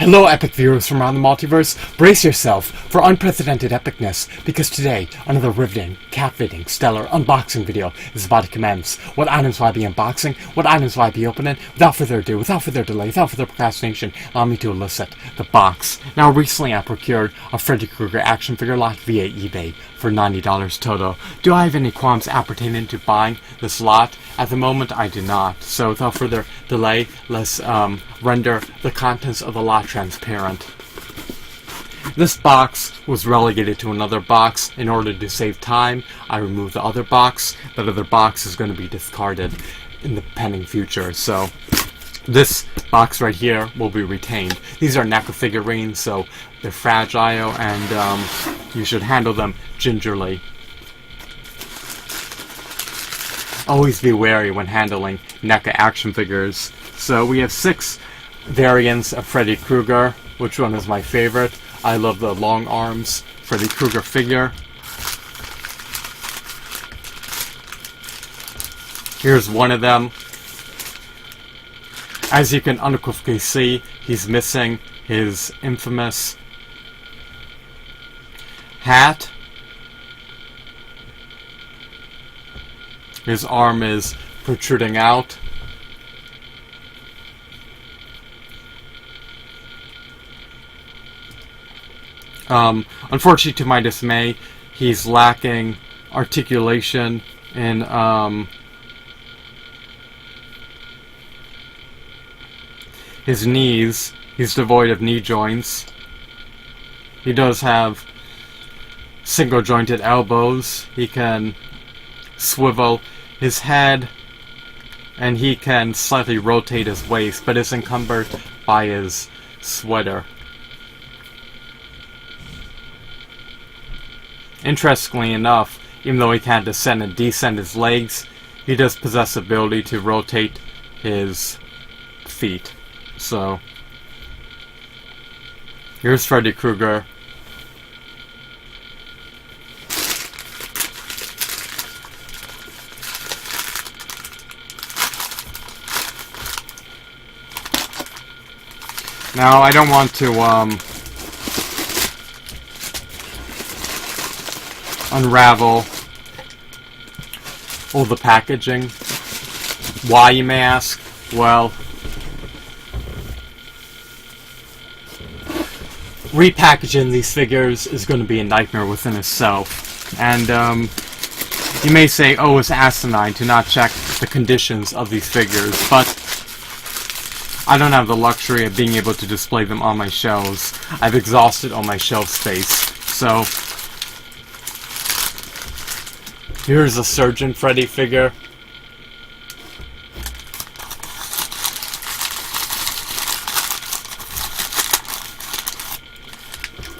Hello, epic viewers from around the multiverse. Brace yourself for unprecedented epicness, because today, another riveting, captivating, stellar unboxing video is about to commence. What items will I be unboxing? What items will I be opening? Without further ado, without further delay, without further procrastination, allow me to elicit the box. Now, recently I procured a Freddy Krueger action figure lot via eBay for $90 total. Do I have any qualms appertaining to buying this lot? At the moment, I do not. So, without further delay, let's render the contents of the lot transparent. This box was relegated to another box. In order to save time, I removed the other box. That other box is going to be discarded in the pending future. So this box right here will be retained. These are NECA figurines, so they're fragile, and you should handle them gingerly. Always be wary when handling NECA action figures. So we have 6 variants of Freddy Krueger. Which one is my favorite? I love the long arms Freddy Krueger figure. Here's one of them. As you can unequivocally see, he's missing his infamous hat. His arm is protruding out. Unfortunately, to my dismay, he's lacking articulation in his knees. He's devoid of knee joints. He does have single jointed elbows. He can swivel his head, and he can slightly rotate his waist, but is encumbered by his sweater. Interestingly enough, even though he can't ascend and descend his legs, he does possess the ability to rotate his feet. So, here's Freddy Krueger. Now, I don't want to unravel all the packaging. Why, you may ask? Well, repackaging these figures is going to be a nightmare within itself. And you may say, oh, it's asinine to not check the conditions of these figures, but I don't have the luxury of being able to display them on my shelves. I've exhausted all my shelf space. So here's a Surgeon Freddy figure.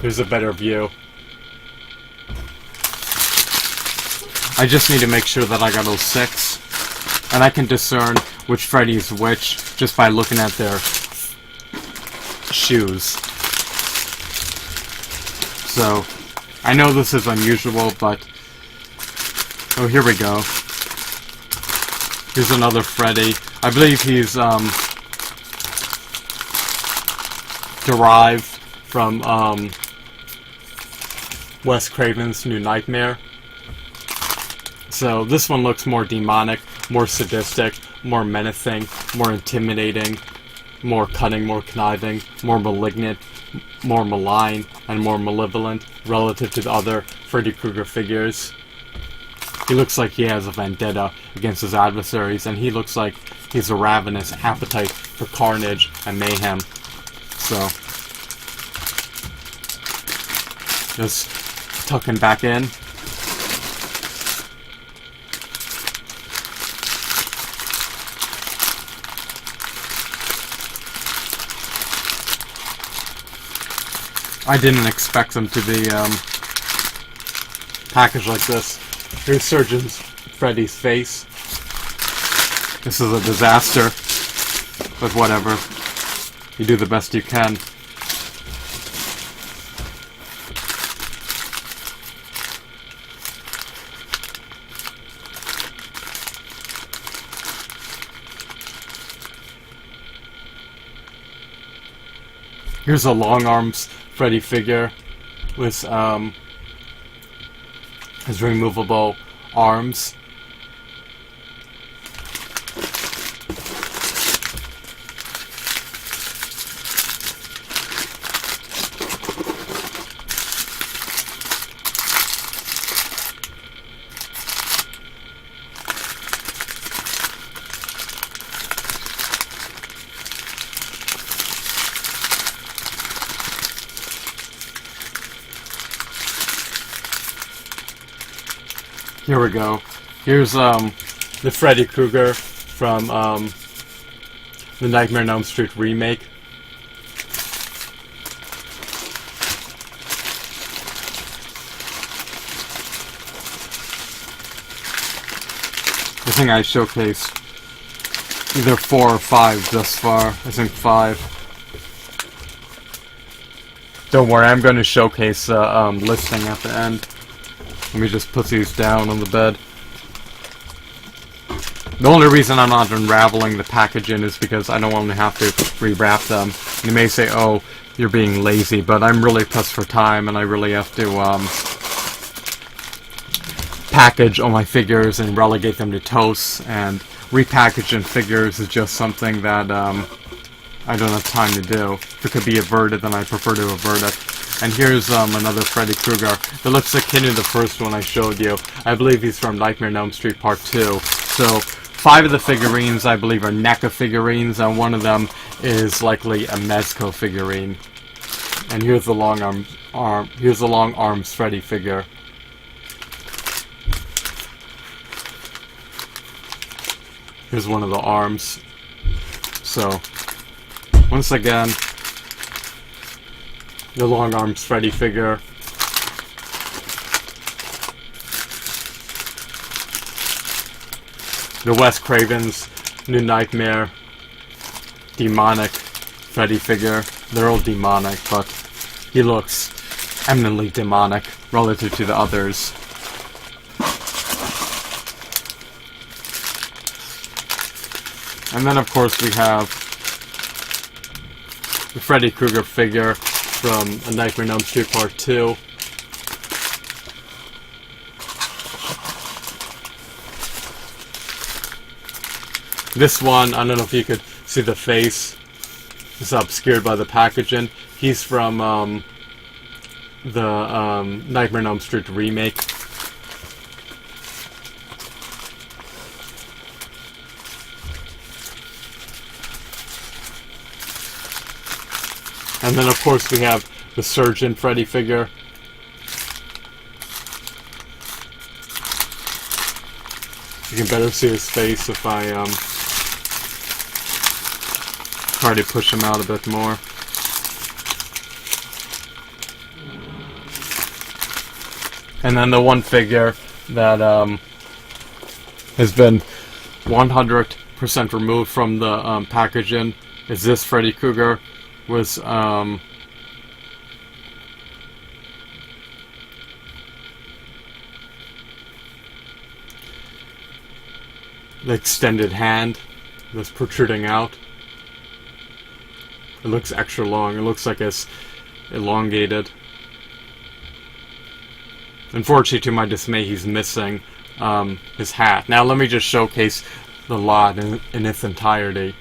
Here's a better view. I just need to make sure that I got all 6. And I can discern which Freddy is which just by looking at their shoes. So, I know this is unusual, but oh, here we go. Here's another Freddy. I believe he's derived from Wes Craven's New Nightmare. So this one looks more demonic, more sadistic, more menacing, more intimidating, more cunning, more conniving, more malignant, more malign, and more malevolent relative to the other Freddy Krueger figures. He looks like he has a vendetta against his adversaries, and he looks like he has a ravenous appetite for carnage and mayhem. So, just tuck him back in. I didn't expect them to be packaged like this. Here's Surgeon Freddy's face. This is a disaster, but whatever. You do the best you can. Here's a long arms Freddy figure with his removable arms. Here we go. Here's the Freddy Krueger from the Nightmare on Elm Street remake. I think I showcased either 4 or 5 thus far. I think 5. Don't worry, I'm going to showcase listing at the end. Let me just put these down on the bed. The only reason I'm not unraveling the packaging is because I don't want to have to rewrap them. You may say, oh, you're being lazy, but I'm really pressed for time and I really have to package all my figures and relegate them to toast, and repackaging figures is just something that I don't have time to do. If it could be averted, then I prefer to avert it. And here's another Freddy Krueger. It looks akin to the first one I showed you. I believe he's from Nightmare on Elm Street Part 2. So 5 of the figurines I believe are NECA figurines, and one of them is likely a Mezco figurine. And here's the long arms Freddy figure. Here's one of the arms. So once again, the long arms Freddy figure. The Wes Craven's New Nightmare demonic Freddy figure. They're all demonic, but he looks eminently demonic relative to the others. And then of course we have the Freddy Krueger figure from A Nightmare on Elm Street Part 2. This one, I don't know if you could see the face. It's obscured by the packaging. He's from the Nightmare on Elm Street remake. And then, of course, we have the Surgeon Freddy figure. You can better see his face if I try to push him out a bit more. And then the one figure that has been 100% removed from the packaging is this Freddy Krueger. Was the extended hand that's protruding out. It looks extra long. It looks like it's elongated. Unfortunately, to my dismay, he's missing his hat. Now let me just showcase the lot in its entirety.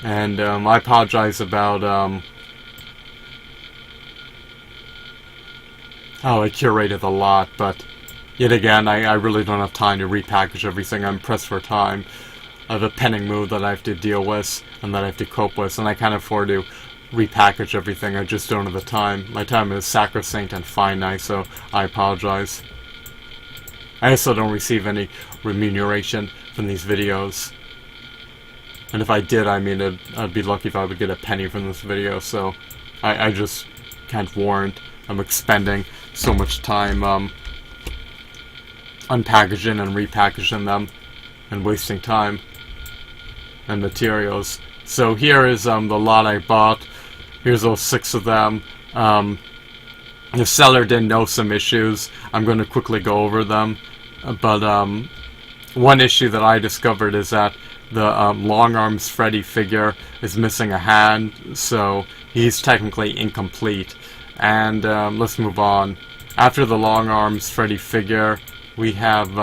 And I apologize about how I curated the lot, but yet again, I really don't have time to repackage everything. I'm pressed for time. I have a pending move that I have to deal with and that I have to cope with, and I can't afford to repackage everything. I just don't have the time. My time is sacrosanct and finite, so I apologize. I also don't receive any remuneration from these videos. And if I did, I mean, I'd be lucky if I would get a penny from this video, so I just can't warrant. I'm expending so much time unpackaging and repackaging them and wasting time and materials. So here is the lot I bought. Here's those 6 of them. The seller did know some issues. I'm going to quickly go over them. But one issue that I discovered is that the long arms Freddy figure is missing a hand, so he's technically incomplete. And let's move on. After the long arms Freddy figure, we have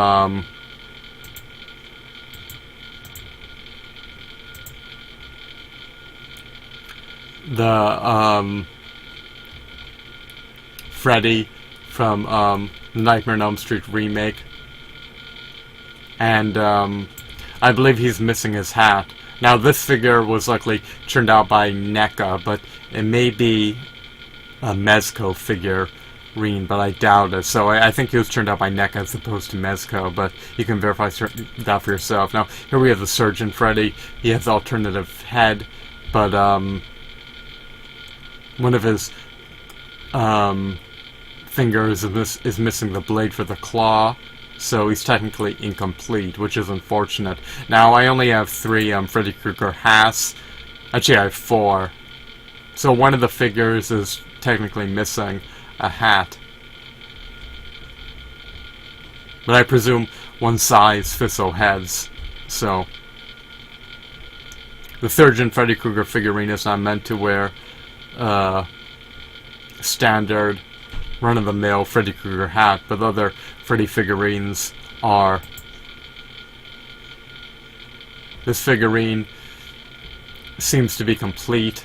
the Freddy from the Nightmare on Elm Street remake. And I believe he's missing his hat. Now this figure was likely turned out by NECA, but it may be a Mezco figurine, but I doubt it. So I think he was turned out by NECA as opposed to Mezco, but you can verify that for yourself. Now here we have the Surgeon Freddy. He has alternative head, but one of his fingers is missing the blade for the claw, so he's technically incomplete, which is unfortunate. Now I only have 3 Freddy Krueger hats. Actually I have 4. So one of the figures is technically missing a hat. But I presume one size fits all heads. So the Surgeon Freddy Krueger figurine is not meant to wear standard run-of-the-mill Freddy Krueger hat, but other Freddy figurines are. This figurine seems to be complete.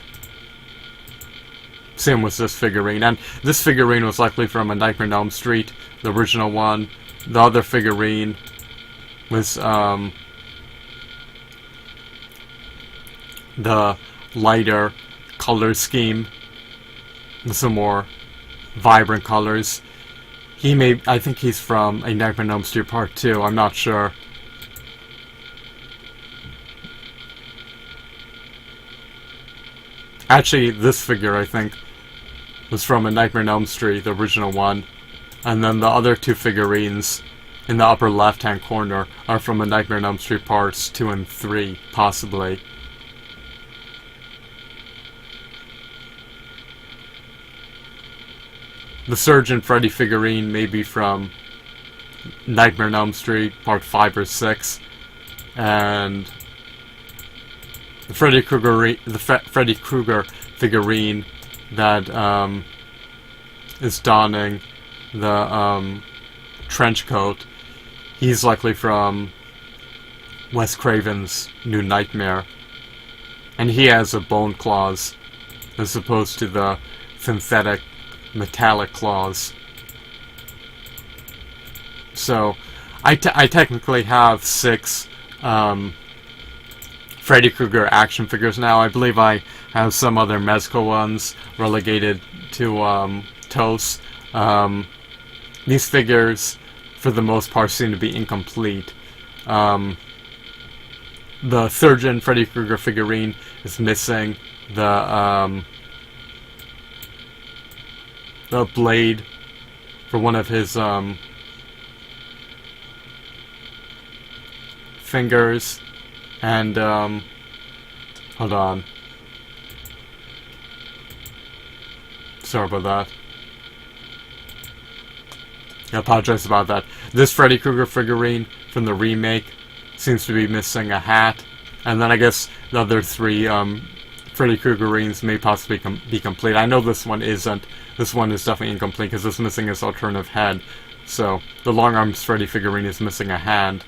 Same with this figurine, and this figurine was likely from a Nightmare on Elm Street, the original one. The other figurine was the lighter color scheme with some more vibrant colors. I think he's from a Nightmare on Elm Street Part 2, I'm not sure. Actually, this figure, I think, was from a Nightmare on Elm Street, the original one. And then the other 2 figurines in the upper left-hand corner are from a Nightmare on Elm Street Parts 2 and 3, possibly. The Surgeon Freddy figurine may be from Nightmare on Elm Street Part 5 or 6. And the Freddy Krueger figurine that is donning the trench coat, he's likely from Wes Craven's New Nightmare, and he has a bone claws as opposed to the synthetic metallic claws. So I technically have 6 Freddy Krueger action figures now. I believe I have some other Mezco ones relegated to TOS. These figures, for the most part, seem to be incomplete. The Surgeon Freddy Krueger figurine is missing the blade for one of his fingers. And, hold on. Sorry about that. I apologize about that. This Freddy Krueger figurine from the remake seems to be missing a hat. And then I guess the other 3 Freddy Kruegerines may possibly be complete. I know this one isn't. This one is definitely incomplete because it's missing its alternative head. So, the Long Arms Freddy figurine is missing a hand.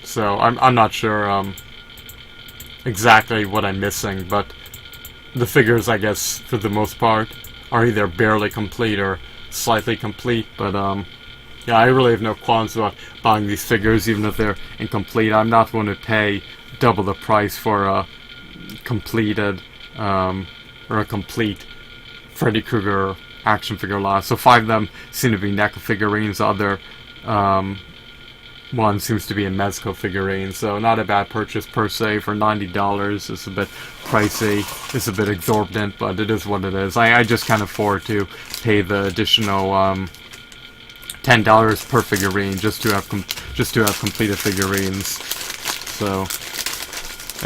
So I'm not sure exactly what I'm missing, but the figures, I guess, for the most part, are either barely complete or slightly complete. But yeah, I really have no qualms about buying these figures, even if they're incomplete. I'm not going to pay double the price for a completed or a complete Freddy Krueger action figure lot. So 5 of them seem to be NECA figurines. The other one seems to be a Mezco figurine, so not a bad purchase per se. For $90, it's a bit pricey, it's a bit exorbitant, but it is what it is. I just can't afford to pay the additional $10 per figurine just to have completed figurines. So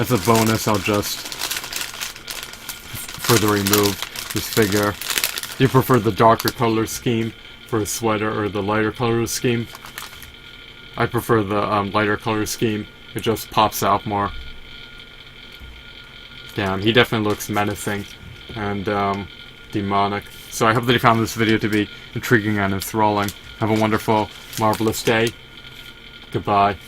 as a bonus, I'll just further remove this figure. Do you prefer the darker color scheme for a sweater or the lighter color scheme? I prefer the lighter color scheme. It just pops out more. Damn, he definitely looks menacing and demonic. So I hope that you found this video to be intriguing and enthralling. Have a wonderful, marvelous day. Goodbye.